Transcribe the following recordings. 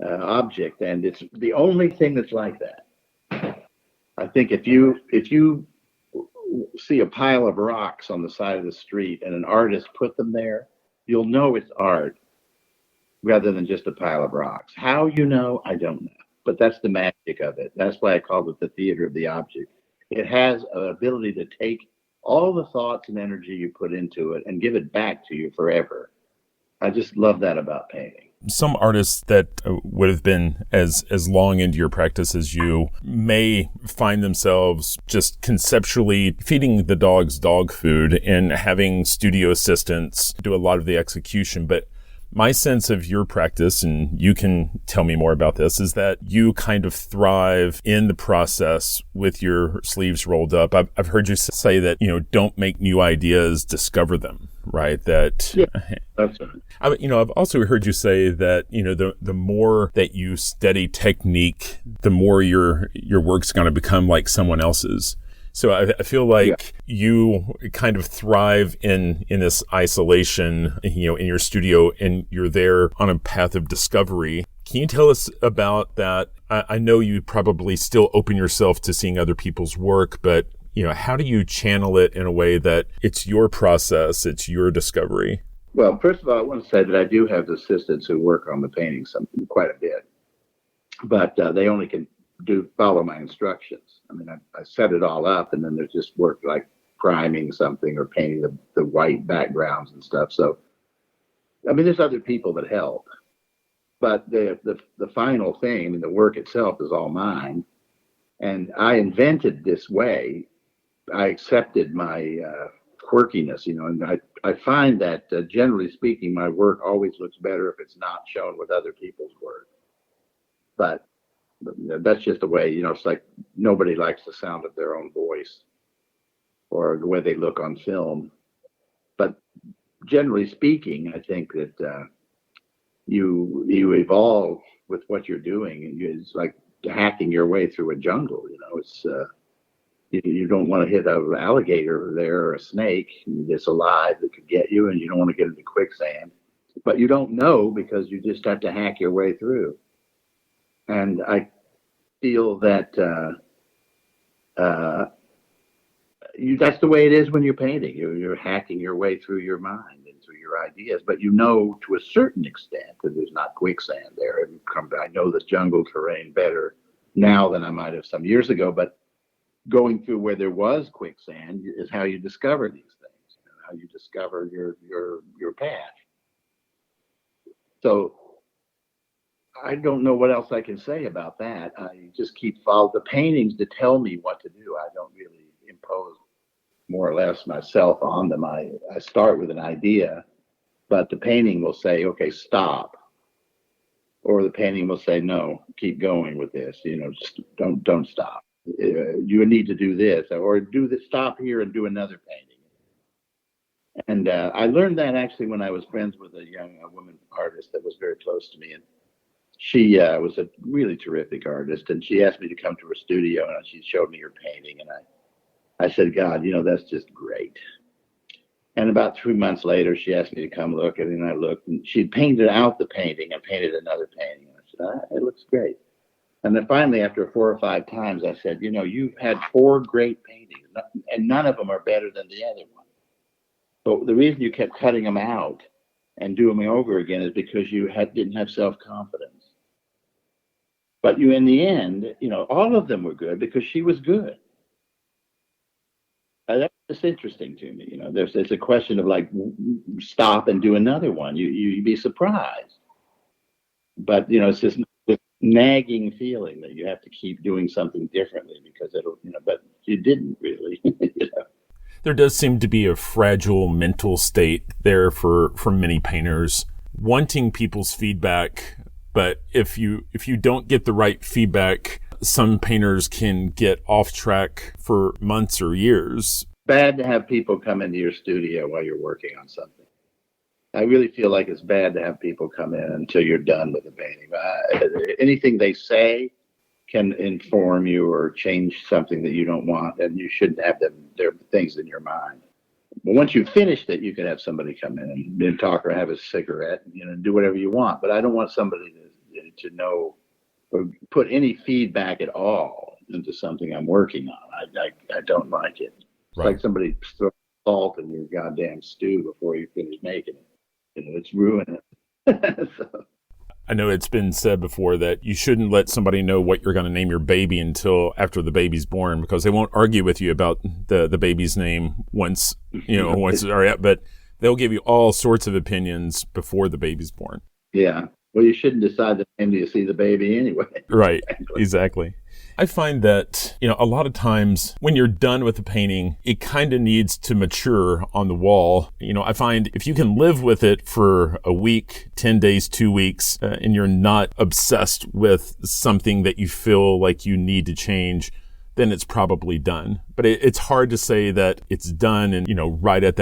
object, and it's the only thing that's like that. I think if you see a pile of rocks on the side of the street and an artist put them there, you'll know it's art rather than just a pile of rocks. How you know, I don't know. But that's the magic of it. That's why I called it the theater of the object. It has an ability to take all the thoughts and energy you put into it and give it back to you forever. I just love that about painting. Some artists that would have been as long into your practice as you may find themselves just conceptually feeding the dogs dog food and having studio assistants do a lot of the execution. But my sense of your practice, and you can tell me more about this, is that you kind of thrive in the process with your sleeves rolled up. I've heard you say that, don't make new ideas, discover them, right? That, yeah, that's right. I've also heard you say that, the more that you study technique, the more your work's going to become like someone else's. So I feel like you kind of thrive in this isolation, in your studio, and you're there on a path of discovery. Can you tell us about that? I know you probably still open yourself to seeing other people's work, but how do you channel it in a way that it's your process, it's your discovery? Well, first of all, I want to say that I do have assistants who work on the painting quite a bit, but they only can follow my instructions. I mean, I set it all up, and then there's just work like priming something or painting the white backgrounds and stuff. So, I mean, there's other people that help, but the final thing, I mean, the work itself is all mine. And I invented this way. I accepted my quirkiness, and I find that generally speaking, my work always looks better if it's not shown with other people's work. But that's just the way, it's like nobody likes the sound of their own voice or the way they look on film. But generally speaking, I think that you evolve with what you're doing. It's like hacking your way through a jungle. It's you don't want to hit an alligator there or a snake that's alive that could get you, and you don't want to get into quicksand. But you don't know because you just have to hack your way through. And I feel that that's the way it is when you're painting. You're hacking your way through your mind and through your ideas, but to a certain extent that there's not quicksand there. I know the jungle terrain better now than I might have some years ago, but going through where there was quicksand is how you discover these things, how you discover your path. So I don't know what else I can say about that. I just keep following the paintings to tell me what to do. I don't really impose more or less myself on them. I start with an idea, but the painting will say, okay, stop. Or the painting will say, no, keep going with this. Just don't stop. You need to do this, or do this. Stop here and do another painting. And I learned that actually when I was friends with a young woman artist that was very close to me, and she was a really terrific artist, and she asked me to come to her studio, and she showed me her painting, and I said, God, that's just great. And about 3 months later, she asked me to come look at it, and I looked, and she'd painted out the painting and painted another painting. And I said, it looks great. And then finally, after 4 or 5 times, I said, you've had 4 great paintings, and none of them are better than the other one. But the reason you kept cutting them out and doing them over again is because you didn't have self-confidence. But in the end, all of them were good because she was good. That's just interesting to me. There's a question of like, stop and do another one. You'd be surprised. But, it's this nagging feeling that you have to keep doing something differently because but you didn't really. There does seem to be a fragile mental state there for many painters, wanting people's feedback. But if you don't get the right feedback, some painters can get off track for months or years. Bad to have people come into your studio while you're working on something. I really feel like it's bad to have people come in until you're done with the painting. Anything they say can inform you or change something that you don't want, and you shouldn't have their things in your mind. But once you've finished it, you can have somebody come in and talk or have a cigarette, and do whatever you want. But I don't want somebody to to know or put any feedback at all into something I'm working on. I don't like it. It's Right. like somebody throwing salt in your goddamn stew before you finish making it. It's ruining it. So, I know it's been said before that you shouldn't let somebody know what you're going to name your baby until after the baby's born, because they won't argue with you about the baby's name once but they'll give you all sorts of opinions before the baby's born. Yeah. Well, you shouldn't decide the name till you see the baby anyway. Right. Exactly. I find that, a lot of times when you're done with the painting, it kind of needs to mature on the wall. I find if you can live with it for a week, 10 days, 2 weeks, and you're not obsessed with something that you feel like you need to change, then it's probably done. But it's hard to say that it's done and, right at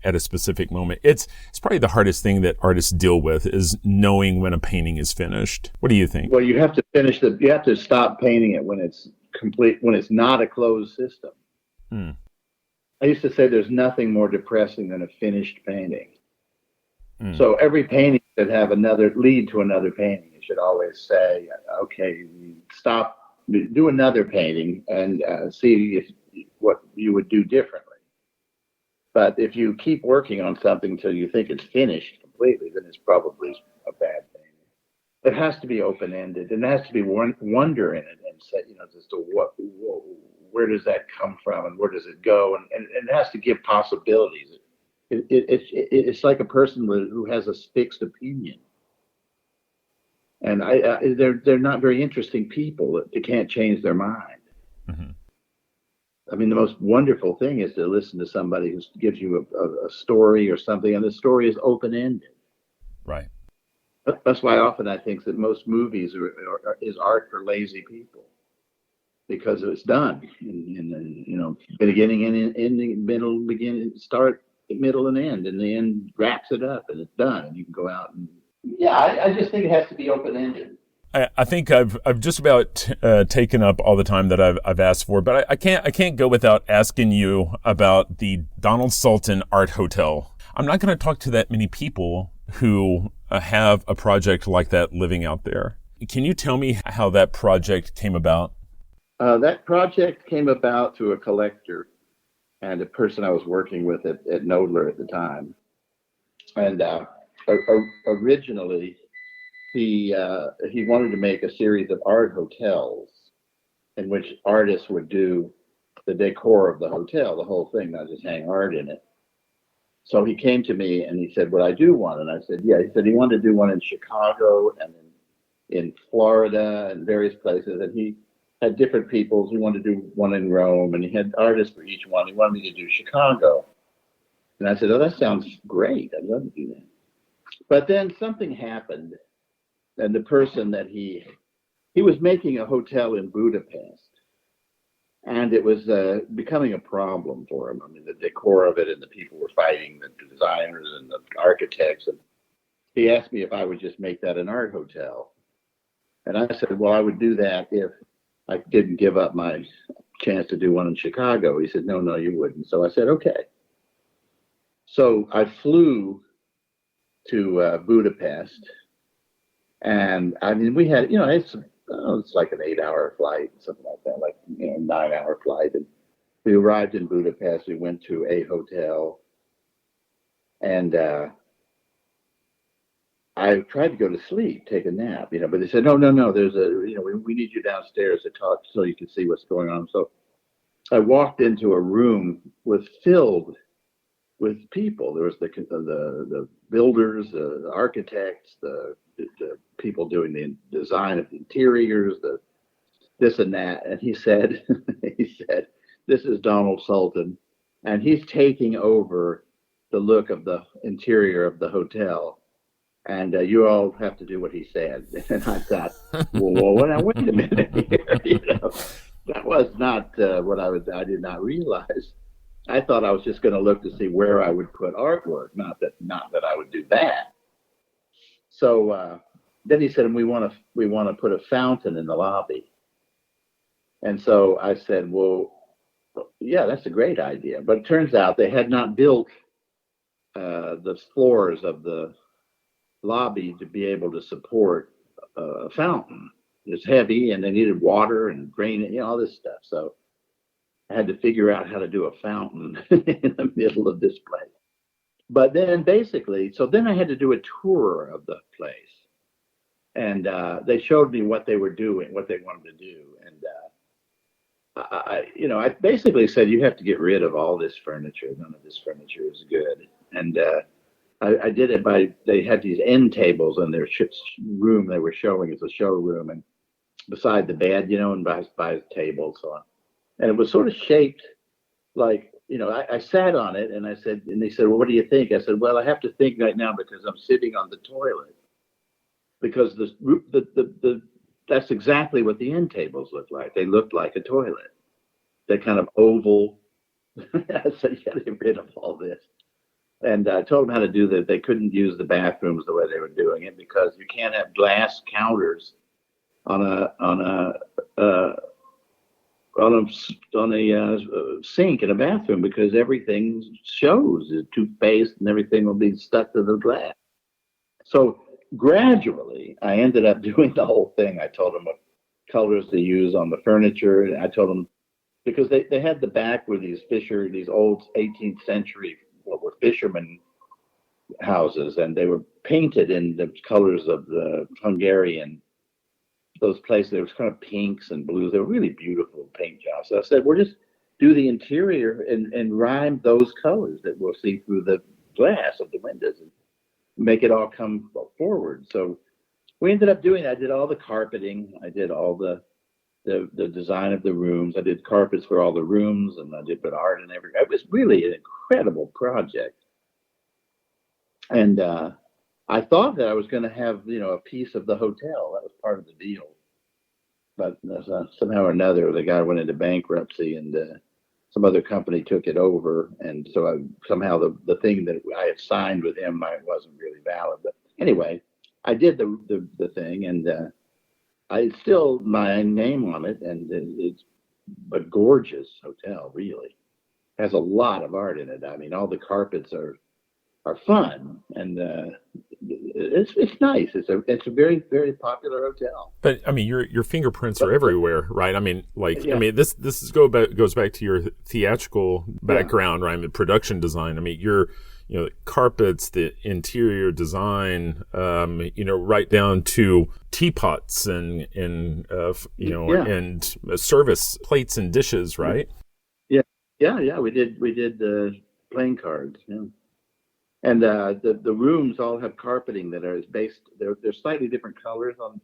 a specific moment. It's probably the hardest thing that artists deal with is knowing when a painting is finished. What do you think? Well, you have to stop painting it when it's complete, when it's not a closed system. I used to say there's nothing more depressing than a finished painting. So every painting should have lead to another painting. You should always say, okay, stop, do another painting and see what you would do differently. But if you keep working on something until you think it's finished completely, then it's probably a bad thing. It has to be open-ended, and there has to be wonder in it, and say, as to where does that come from, and where does it go, and it has to give possibilities. It's like a person who has a fixed opinion. And they're not very interesting people. They can't change their mind. Mm-hmm. I mean, the most wonderful thing is to listen to somebody who gives you a story or something, and the story is open-ended. Right. That's why often I think that most movies is art for lazy people, because it's done in the beginning and ending, middle, beginning, start, middle, and end, and the end wraps it up, and it's done, and you can go out and. Yeah, I just think it has to be open-ended. I think I've just about taken up all the time that I've asked for, but I can't go without asking you about the Donald Sultan Art Hotel. I'm not going to talk to that many people who have a project like that living out there. Can you tell me how that project came about? That project came about through a collector and a person I was working with at Knoedler at the time, and. Originally, he wanted to make a series of art hotels in which artists would do the decor of the hotel, the whole thing, not just hang art in it. So he came to me and he said, "Would I do one?" And I said, "Yeah." He said he wanted to do one in Chicago and in Florida and various places. And he had different peoples. He wanted to do one in Rome, and he had artists for each one. He wanted me to do Chicago. And I said, "Oh, that sounds great. I'd love to do that." But then something happened, and the person that he was making a hotel in Budapest, and it was becoming a problem for him. I mean, the decor of it, and the people were fighting, the designers and the architects. And he asked me if I would just make that an art hotel. And I said, well, I would do that if I didn't give up my chance to do one in Chicago. He said, no, you wouldn't. So I said, okay. So I flew to Budapest, and I mean, we had, it's like an 8-hour flight, something like that, like 9-hour flight. And we arrived in Budapest. We went to a hotel, and I tried to go to sleep, take a nap, but they said, no, there's we need you downstairs to talk so you can see what's going on. So I walked into a room filled with people. There was the builders, the architects, the people doing the design of the interiors, this and that. And he said, "This is Donald Sultan, and he's taking over the look of the interior of the hotel, and you all have to do what he said." And I thought, well, now wait a minute here. That was not what I did not realize. I thought I was just going to look to see where I would put artwork, not that I would do that. So then he said, "And we want to put a fountain in the lobby." And so I said, "Well, yeah, that's a great idea." But it turns out they had not built the floors of the lobby to be able to support a fountain. It's heavy, and they needed water and grain, all this stuff. So I had to figure out how to do a fountain in the middle of this place. But then basically, so then I had to do a tour of the place, and they showed me what they were doing, what they wanted to do, and I basically said, you have to get rid of all this furniture. None of this furniture is good. And I did it by, they had these end tables in their room they were showing as a showroom, and beside the bed, and by the table, so on. And it was sort of shaped like, I sat on it, and I said, and they said, well, what do you think? I said, well, I have to think right now because I'm sitting on the toilet, because that's exactly what the end tables looked like. They looked like a toilet. That kind of oval. I said, you got to get rid of all this. And I told them how to do that. They couldn't use the bathrooms the way they were doing it because you can't have glass counters on a sink in a bathroom, because everything shows. The toothpaste and everything will be stuck to the glass. So gradually, I ended up doing the whole thing. I told them what colors to use on the furniture. And I told them, because they had the back where these old 18th century, what were fishermen houses, and they were painted in the colors of the Hungarian, those places. There was kind of pinks and blues. They were really beautiful paint jobs. So I said, we'll just do the interior and rhyme those colors that we'll see through the glass of the windows and make it all come forward. So we ended up doing, I did all the carpeting. I did all the design of the rooms. I did carpets for all the rooms, and I did put art and everything. It was really an incredible project. And I thought that I was going to have, a piece of the hotel. That was part of the deal. But somehow or another, the guy went into bankruptcy, and some other company took it over. And so somehow the thing that I had signed with him wasn't really valid. But anyway, I did the thing, and I still my name on it, and it's a gorgeous hotel. Really has a lot of art in it. I mean, all the carpets are fun, and it's nice. It's a very, very popular hotel. But I mean, your fingerprints are everywhere, right? I mean, I mean, this goes back to your theatrical background, right? The production design. I mean, carpets, the interior design, right down to teapots and and service plates and dishes, right? Yeah. We did the playing cards. Yeah. And the rooms all have carpeting that is based. They're slightly different colors on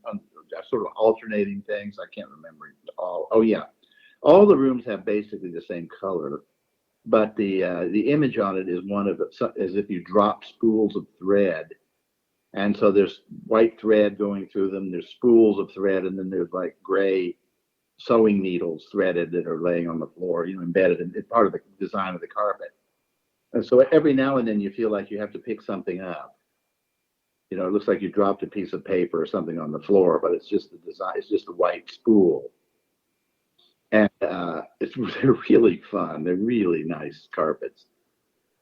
sort of alternating things. I can't remember all. Oh yeah, all the rooms have basically the same color, but the image on it is as if you drop spools of thread, and so there's white thread going through them. There's spools of thread, and then there's like gray sewing needles threaded that are laying on the floor, embedded in part of the design of the carpet. And so every now and then you feel like you have to pick something up. It looks like you dropped a piece of paper or something on the floor, but it's just the design. It's just a white spool. And they're really fun. They're really nice carpets.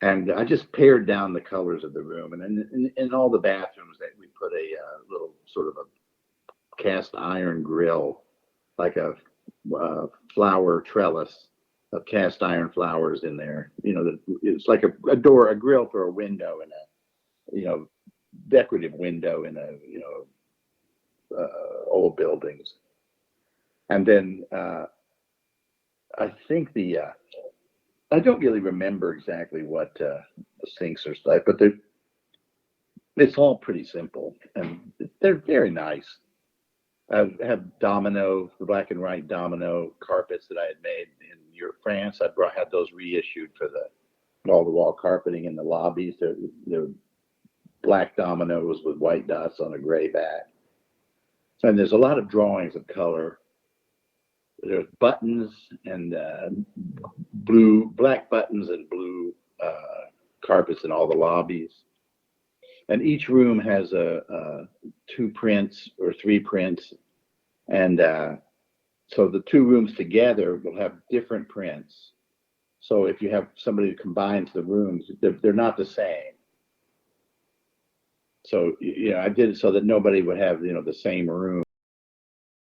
And I just pared down the colors of the room. And in all the bathrooms, we put a little sort of a cast iron grill, like a flower trellis of cast iron flowers in there. It's like a grill for a window in a, decorative window in old buildings. And then I think I don't really remember exactly what the sinks are like, but it's all pretty simple, and they're very nice. I have the black and white domino carpets that I had made in France. I had those reissued for all the wall carpeting in the lobbies. They're black dominoes with white dots on a gray back. And there's a lot of drawings of color. There's buttons and black buttons and blue carpets in all the lobbies. And each room has 2 prints or 3 prints. And so the 2 rooms together will have different prints. So if you have somebody who combines the rooms, they're not the same. So, I did it so that nobody would have, the same room.